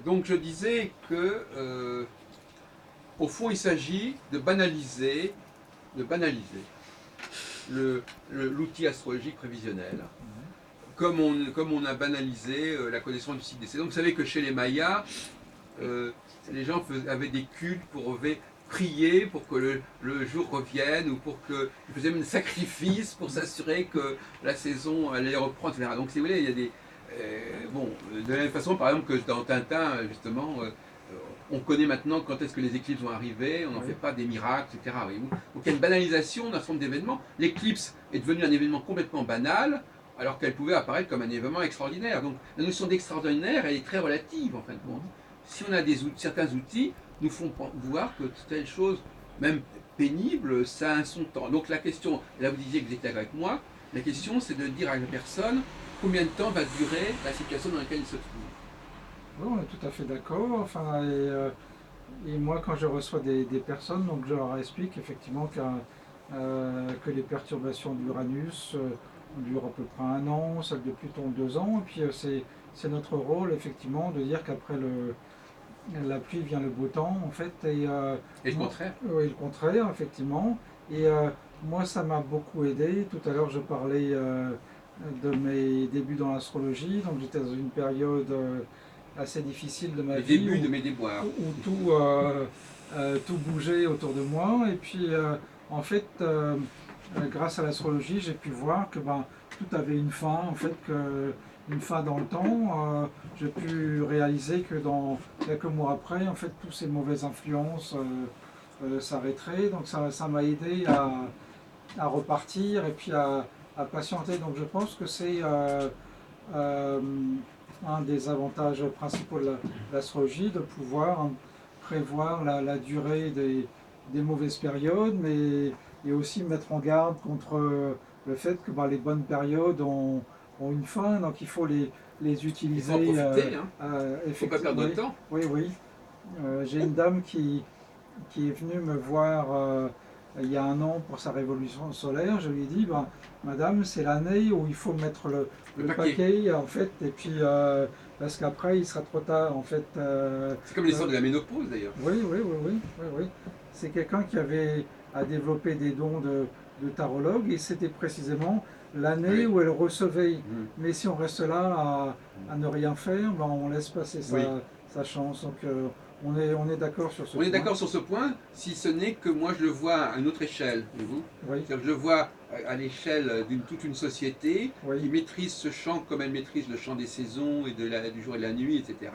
Donc je disais que, au fond, il s'agit de banaliser l'outil astrologique prévisionnel, comme on a banalisé la connaissance du cycle des saisons. Vous savez que chez les Mayas, les gens avaient des cultes pour prier pour que le jour revienne, ou pour que ils faisaient même des sacrifices pour s'assurer que la saison allait reprendre, etc. Donc si vous voulez, il y a des bon, de la même façon, par exemple, que dans Tintin, justement, on connaît maintenant quand est-ce que les éclipses vont arriver, on n'en fait pas des miracles, etc. Voyez-vous. Donc il y a une banalisation d'un certain nombre d'événements. L'éclipse est devenue un événement complètement banal, alors qu'elle pouvait apparaître comme un événement extraordinaire. Donc la notion d'extraordinaire, elle est très relative, en fin de compte. Si on a certains outils, nous font voir que telle chose, même pénible, ça a son temps. Donc la question, là vous disiez que vous étiez avec moi, la question c'est de dire à la personne combien de temps va durer la situation dans laquelle il se trouve. Oui, on est tout à fait d'accord. Enfin, et moi, quand je reçois des personnes, donc je leur explique effectivement que les perturbations d'Uranus durent à peu près 1 an, celles de Pluton 2 ans. Et puis c'est notre rôle effectivement de dire qu'après la pluie vient le beau temps, en fait. Et le contraire. Oui, le contraire, effectivement. Et moi, ça m'a beaucoup aidé. Tout à l'heure, je parlais de mes débuts dans l'astrologie. Donc j'étais dans une période assez difficile de ma Le vie début de mes déboires. où tout bougeait autour de moi. Et puis, en fait, grâce à l'astrologie, j'ai pu voir que tout avait une fin, en fait, une fin dans le temps. J'ai pu réaliser que dans quelques mois après, en fait, toutes ces mauvaises influences s'arrêteraient. Donc ça m'a aidé à repartir et puis à patienter. Donc je pense que c'est euh, un des avantages principaux de l'astrologie, de pouvoir prévoir la durée des mauvaises périodes, mais et aussi mettre en garde contre le fait que les bonnes périodes ont une fin, donc il faut les Il faut utiliser. en profiter, hein. Il ne faut pas perdre Oui, de temps. oui, oui. J'ai une dame qui est venue me voir il y a 1 an pour sa révolution solaire. Je lui ai dit, Madame, c'est l'année où il faut mettre le paquet, en fait, et puis parce qu'après il sera trop tard, en fait. C'est comme l'histoire de la ménopause, d'ailleurs. Oui, oui, oui, oui, oui, oui. C'est quelqu'un qui avait à développer des dons de tarologue, et c'était précisément l'année où elle recevait. Mais si on reste là à ne rien faire, on laisse passer sa chance. Donc on est d'accord sur ce point. On est d'accord sur ce point, si ce n'est que moi je le vois à une autre échelle. Vous. Oui. C'est-à-dire que je le vois à l'échelle d'une toute une société qui maîtrise ce champ comme elle maîtrise le champ des saisons et du jour et de la nuit, etc.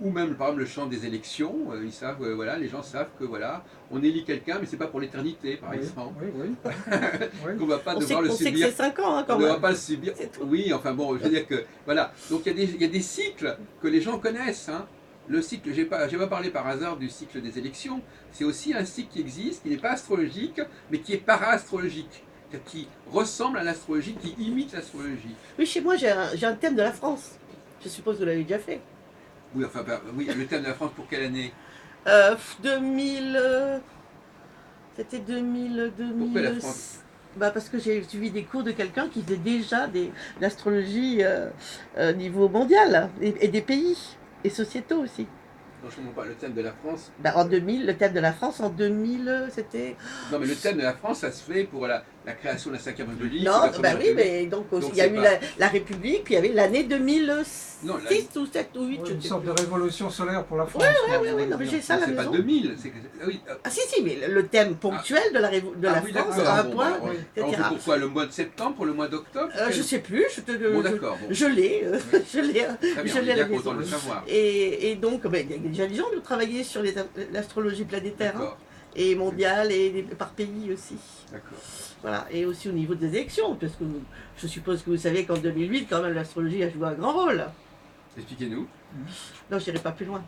Ou même par exemple le champ des élections. Ils savent, voilà, les gens savent que voilà, on élit quelqu'un, mais c'est pas pour l'éternité, par exemple. Oui, oui. Qu'on va pas On devoir sait, le on sait que subir. c'est 5 ans, hein, On quand ne va même. pas le subir. Oui, enfin bon, je veux dire que voilà. Donc il y a des cycles que les gens connaissent. Hein. Le cycle, j'ai pas parlé par hasard du cycle des élections. C'est aussi un cycle qui existe, qui n'est pas astrologique, mais qui est para-astrologique, qui ressemble à l'astrologie, qui imite l'astrologie. Oui, chez moi, j'ai un thème de la France. Je suppose que vous l'avez déjà fait. Oui, enfin, oui, le thème de la France pour quelle année 2000. C'était 2000. Pourquoi la France Parce que j'ai suivi des cours de quelqu'un qui faisait déjà de l'astrologie niveau mondial et des pays et sociétaux aussi. Non, je ne comprends pas. Le thème de la France. En 2000, le thème de la France en 2000, c'était. Non, mais le thème de la France, ça se fait pour la création de la 5e République. Non, oui, mais donc il y a eu la République, puis il y avait l'année 2006 ou 7 ou 8. Une sorte de révolution solaire pour la France. Oui, non, mais j'ai ça à la maison. C'est pas 2000. Oui. Ah si, mais le thème ponctuel de la France, un point, etc. Pourquoi le mois de septembre pour le mois d'octobre Je sais plus, d'accord. Je l'ai, je l'ai à la maison. Le savoir. Et donc, il y a déjà des gens qui ont travaillé sur l'astrologie planétaire, hein, et mondiale, et par pays aussi. D'accord. Voilà, et aussi au niveau des élections, parce que je suppose que vous savez qu'en 2008, quand même, l'astrologie a joué un grand rôle. Expliquez-nous. Non, je n'irai pas plus loin.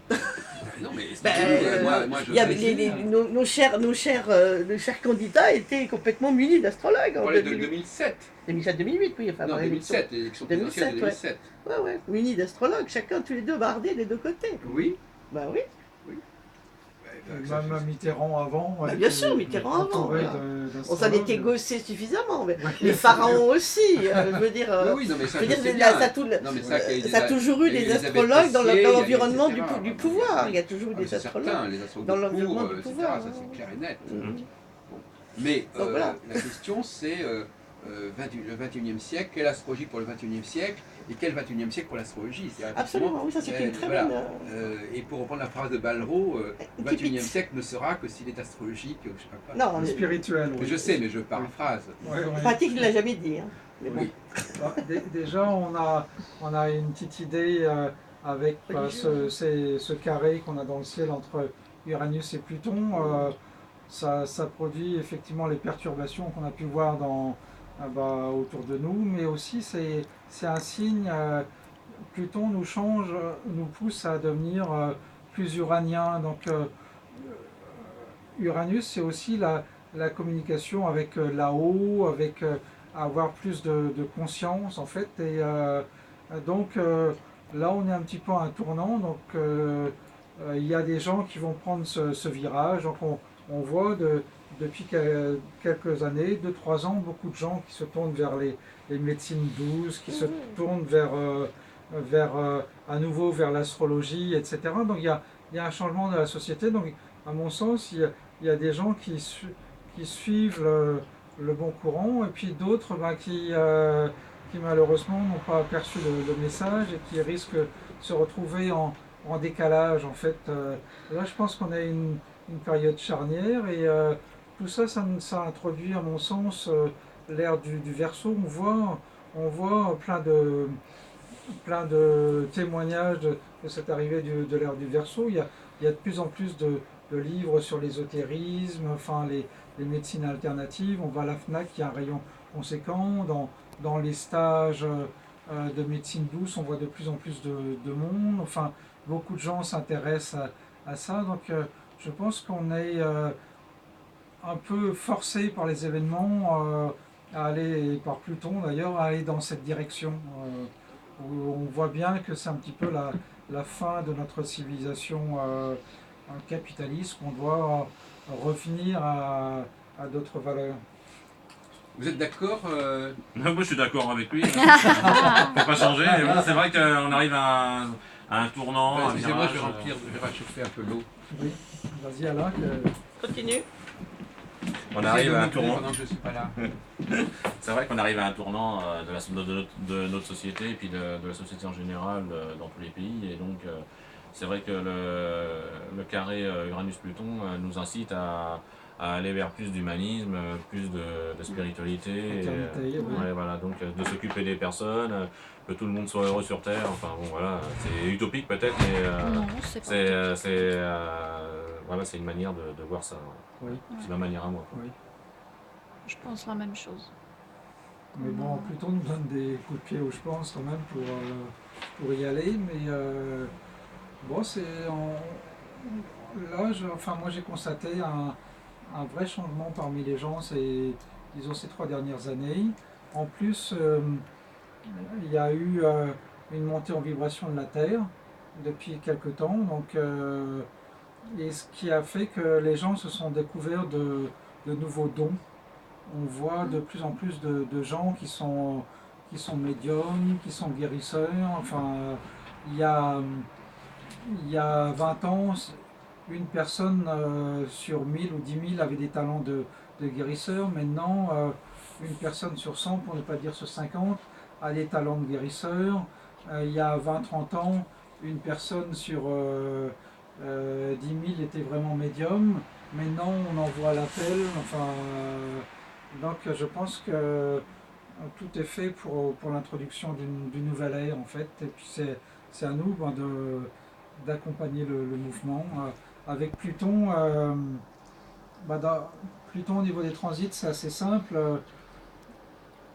Non, mais expliquez-nous. Moi, je nos chers candidats étaient complètement munis d'astrologues. On parlait de 2007. 2007-2008, oui. Enfin, non, 2007, l'élection présidentielle de 2007. Ouais, munis d'astrologues, chacun, tous les deux, bardés des deux côtés. Oui. Bah oui. Même Mitterrand avant. Bah, bien sûr, Mitterrand avant. entouré Voilà. On s'en d'astrologues. était gossé suffisamment. Mais Ouais. les pharaons aussi. Je veux dire, Oui, non, mais ça, je veux je dire, sais ça, bien. ça, tout, Non, mais ça, qu'il y ait ça a des- toujours eu il y a des Elisabeth astrologues dans Tessier, il y a eu, l'environnement du, etc. du pouvoir. Il y a toujours eu Ah, des c'est astrologues certain, les astrologues dans de l'environnement cour, du etc., pouvoir. ça c'est clair et net. Mhm. Mais Donc, voilà. la question c'est le 21e siècle, quelle astrologie pour le 21e siècle et quel 21e siècle pour l'astrologie. Absolument, oui, ça c'est une très voilà. bonne. Et pour reprendre la phrase de Balrog, le 21e Typique. siècle ne sera que s'il est astrologique, je sais pas quoi. Non, Spirituel. Mais Oui. je sais, mais je paraphrase. Ouais, ouais. pratique, il ne l'a jamais dit. Hein. Mais bon. Oui. Bah, déjà, on a une petite idée avec Religieux. ce carré qu'on a dans le ciel entre Uranus et Pluton. Ça produit effectivement les perturbations qu'on a pu voir autour de nous, mais aussi c'est un signe. Pluton nous change, nous pousse à devenir plus uranien. Donc Uranus, c'est aussi la communication avec là-haut, avec avoir plus de conscience en fait. Et donc là, on est un petit peu à un tournant. Donc il y a des gens qui vont prendre ce virage. Donc on voit depuis quelques années, 2-3 ans, beaucoup de gens qui se tournent vers les médecines douces, qui se tournent à nouveau vers l'astrologie, etc. Donc il y a un changement de la société. Donc à mon sens, il y a des gens qui suivent le bon courant et puis d'autres qui malheureusement n'ont pas perçu le message et qui risquent de se retrouver en décalage en fait. Là je pense qu'on a une période charnière et tout ça, ça introduit à mon sens l'ère du Verseau. On voit plein de témoignages de cette arrivée de l'ère du Verseau. Il y a de plus en plus de livres sur l'ésotérisme, enfin les médecines alternatives. On va à la FNAC, il y a un rayon conséquent. Dans les stages de médecine douce, on voit de plus en plus de monde. Enfin, beaucoup de gens s'intéressent à ça. Donc, je pense qu'on est un peu forcé par les événements à aller, et par Pluton d'ailleurs, à aller dans cette direction. Où on voit bien que c'est un petit peu la fin de notre civilisation capitaliste, qu'on doit revenir à d'autres valeurs. Vous êtes d'accord Moi je suis d'accord avec lui. Faut pas changer. Mais bon, c'est vrai qu'on arrive à un tournant, un Excusez-moi, virage. je vais réchauffer un peu l'eau. Oui, vas-y Alain. Continue. On arrive à un tournant. Pendant que je ne suis pas là. C'est vrai qu'on arrive à un tournant de notre société et puis de la société en général dans tous les pays. Et donc c'est vrai que le carré Uranus-Pluton nous incite à aller vers plus d'humanisme, plus de spiritualité. Fraternité, oui. Ouais, voilà, donc de s'occuper des personnes, que tout le monde soit heureux sur Terre. Enfin bon, voilà, c'est utopique peut-être, mais Non, c'est pas. voilà, c'est une manière de voir ça. Oui, C'est ma manière à moi. oui. Je pense la même chose. Mais bon, Pluton nous donne des coups de pied où je pense quand même pour y aller. Mais bon, moi j'ai constaté un vrai changement parmi les gens, disons ces 3 dernières années. En plus, il y a eu une montée en vibration de la Terre depuis quelque temps. Donc, et ce qui a fait que les gens se sont découverts de nouveaux dons. On voit de plus en plus de gens qui sont médiums, qui sont guérisseurs. Enfin, il y a 20 ans, une personne sur 1000 ou 10 000 avait des talents de guérisseur. Maintenant, une personne sur 100, pour ne pas dire sur 50, a des talents de guérisseur. Il y a 20-30 ans, une personne sur 10 000 était vraiment médium. Maintenant, on envoie l'appel. Enfin, donc, je pense que tout est fait pour l'introduction d'une nouvelle ère, en fait. Et puis, c'est à nous d'accompagner le mouvement. Avec Pluton, Pluton au niveau des transits, c'est assez simple.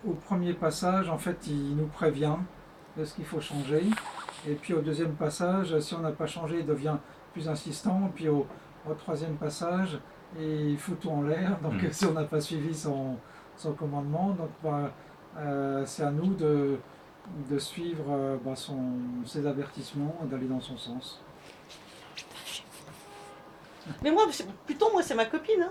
Au premier passage, en fait, il nous prévient de ce qu'il faut changer. Et puis au deuxième passage, si on n'a pas changé, il devient plus insistant. Et puis au troisième passage, il fout tout en l'air. Donc si on n'a pas suivi son commandement, donc c'est à nous de suivre ses avertissements et d'aller dans son sens. Mais moi, Pluton, moi, c'est ma copine. Hein.